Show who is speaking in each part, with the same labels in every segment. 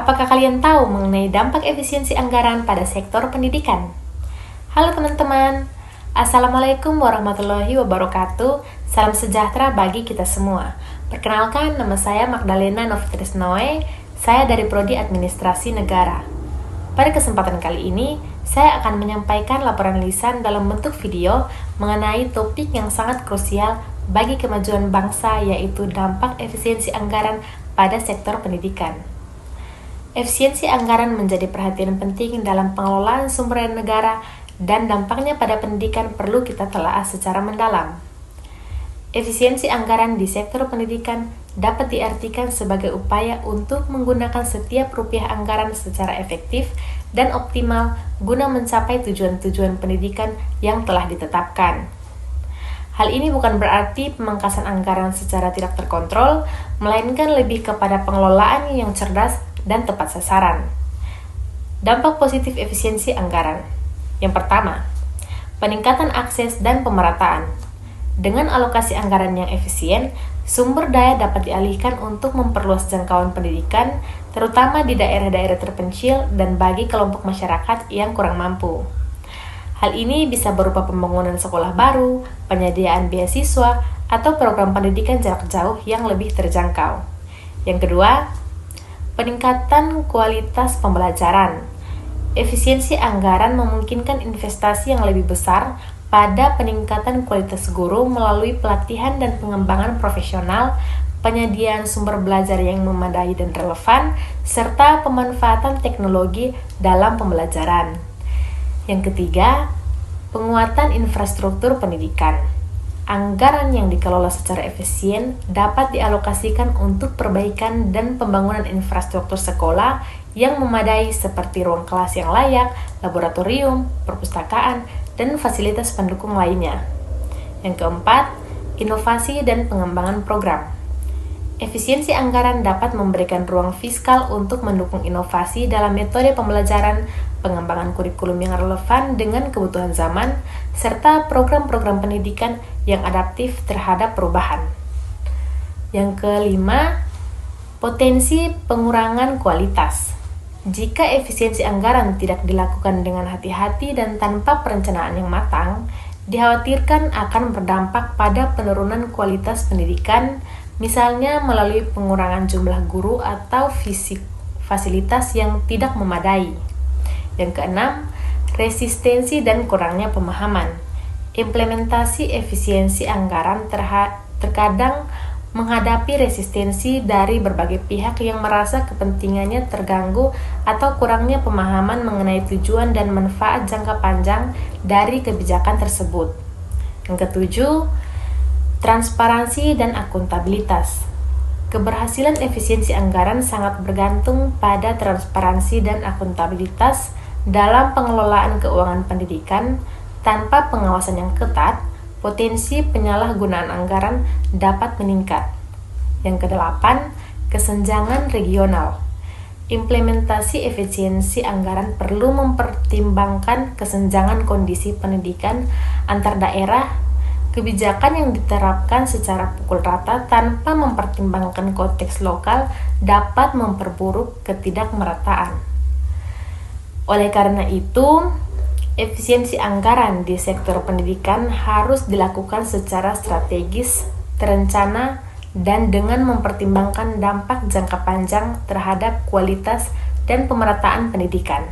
Speaker 1: Apakah kalian tahu mengenai dampak efisiensi anggaran pada sektor pendidikan? Halo teman-teman, Assalamualaikum warahmatullahi wabarakatuh. Salam sejahtera bagi kita semua. Perkenalkan, nama saya Magdalena Novitrisnoe. Saya dari Prodi Administrasi Negara. Pada kesempatan kali ini, saya akan menyampaikan laporan lisan dalam bentuk video mengenai topik yang sangat krusial bagi kemajuan bangsa, yaitu dampak efisiensi anggaran pada sektor pendidikan. Efisiensi anggaran menjadi perhatian penting dalam pengelolaan sumber daya negara dan dampaknya pada pendidikan perlu kita telaah secara mendalam. Efisiensi anggaran di sektor pendidikan dapat diartikan sebagai upaya untuk menggunakan setiap rupiah anggaran secara efektif dan optimal guna mencapai tujuan-tujuan pendidikan yang telah ditetapkan. Hal ini bukan berarti pemangkasan anggaran secara tidak terkontrol, melainkan lebih kepada pengelolaan yang cerdas dan tepat sasaran. Dampak positif efisiensi anggaran. Yang pertama, peningkatan akses dan pemerataan. Dengan alokasi anggaran yang efisien, sumber daya dapat dialihkan untuk memperluas jangkauan pendidikan, terutama di daerah-daerah terpencil dan bagi kelompok masyarakat yang kurang mampu. Hal ini bisa berupa pembangunan sekolah baru, penyediaan beasiswa, atau program pendidikan jarak jauh yang lebih terjangkau. Yang kedua, peningkatan kualitas pembelajaran. Efisiensi anggaran memungkinkan investasi yang lebih besar pada peningkatan kualitas guru melalui pelatihan dan pengembangan profesional, penyediaan sumber belajar yang memadai dan relevan, serta pemanfaatan teknologi dalam pembelajaran. Yang ketiga, penguatan infrastruktur pendidikan. Anggaran yang dikelola secara efisien dapat dialokasikan untuk perbaikan dan pembangunan infrastruktur sekolah yang memadai seperti ruang kelas yang layak, laboratorium, perpustakaan, dan fasilitas pendukung lainnya. Yang keempat, inovasi dan pengembangan program. Efisiensi anggaran dapat memberikan ruang fiskal untuk mendukung inovasi dalam metode pembelajaran, pengembangan kurikulum yang relevan dengan kebutuhan zaman, serta program-program pendidikan yang adaptif terhadap perubahan. Yang kelima, potensi pengurangan kualitas. Jika efisiensi anggaran tidak dilakukan dengan hati-hati dan tanpa perencanaan yang matang, dikhawatirkan akan berdampak pada penurunan kualitas pendidikan, misalnya melalui pengurangan jumlah guru atau fasilitas yang tidak memadai. Yang keenam, resistensi dan kurangnya pemahaman. Implementasi efisiensi anggaran terkadang menghadapi resistensi dari berbagai pihak yang merasa kepentingannya terganggu atau kurangnya pemahaman mengenai tujuan dan manfaat jangka panjang dari kebijakan tersebut. Yang ketujuh, transparansi dan akuntabilitas. Keberhasilan efisiensi anggaran sangat bergantung pada transparansi dan akuntabilitas dalam pengelolaan keuangan pendidikan. Tanpa pengawasan yang ketat, potensi penyalahgunaan anggaran dapat meningkat. Yang kedelapan, kesenjangan regional. Implementasi efisiensi anggaran perlu mempertimbangkan kesenjangan kondisi pendidikan antar daerah. Kebijakan yang diterapkan secara pukul rata tanpa mempertimbangkan konteks lokal dapat memperburuk ketidakmerataan. Oleh karena itu, efisiensi anggaran di sektor pendidikan harus dilakukan secara strategis, terencana, dan dengan mempertimbangkan dampak jangka panjang terhadap kualitas dan pemerataan pendidikan.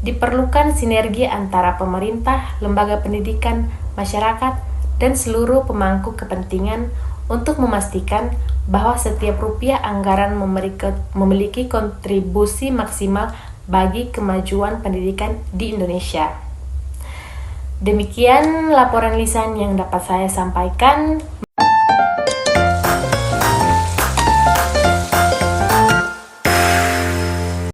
Speaker 1: Diperlukan sinergi antara pemerintah, lembaga pendidikan, masyarakat, dan seluruh pemangku kepentingan untuk memastikan bahwa setiap rupiah anggaran memiliki kontribusi maksimal bagi kemajuan pendidikan di Indonesia. Demikian laporan lisan yang dapat saya sampaikan.